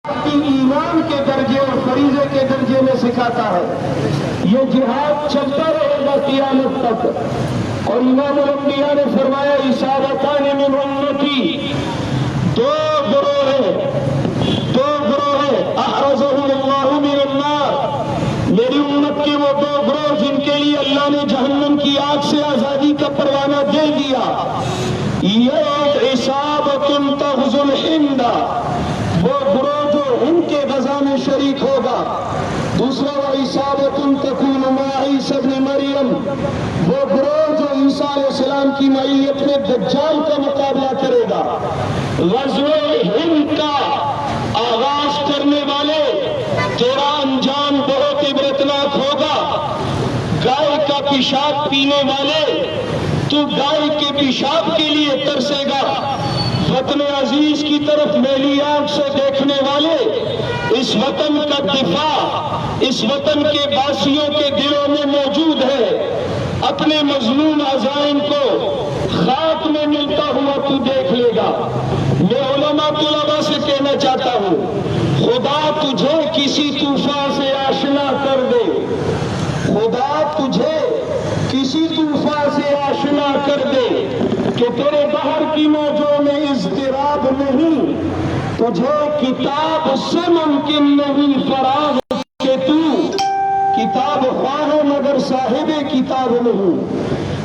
ایمان کے درجے اور فریضے کے درجے میں سکھاتا ہے. یہ جہاد چلتا رہے گا قیامت تک. اور امام الانبیاء نے فرمایا اصابتان من امتی، دو گروہ ہیں احرزهم اللہ من النار، میری امت کے وہ دو گروہ جن کے لیے اللہ نے جہنم کی آگ سے آزادی کا پروانہ دے دیا. یہ عصابۃ تغزو الہند، وہ گروہ جو ہند کے غزا میں شریک ہوگا. دوسرا وعصابۃ تکون مع عیسی ابن مریم، وہ گروہ جو عیسیٰ علیہ السلام کی معیت میں دجال کا مقابلہ کرے گا. غزوہ ہند کا آغاز کرنے والے تیرا انجام بہت عبرتناک ہوگا. گائے کا پیشاب پینے والے تو گائے کے پیشاب کے لیے ترسے گا. وطن عزیز کی طرف میلی آنکھ سے دیکھنے والے اس وطن کا دفاع اس وطن کے باسیوں کے دلوں میں موجود ہے. اپنے مظلوم عزائم کو خاک میں ملتا ہوا تو دیکھ لے گا. میں علماء طلباء سے کہنا چاہتا ہوں، خدا تجھے کسی طوفان سے آشنا کر دے، خدا تجھے کسی طوفان سے آشنا کر دے کہ تیرے بحر کی موجوں میں اضطراب نہیں، تجھے کتاب سے ممکن نہیں فراغ کہ تو کتاب خواہ ہے مگر صاحب کتاب نہیں.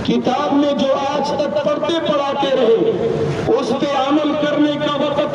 کتاب میں جو آج تک پڑھتے پڑھاتے رہے اس پہ عمل کرنے کا وقت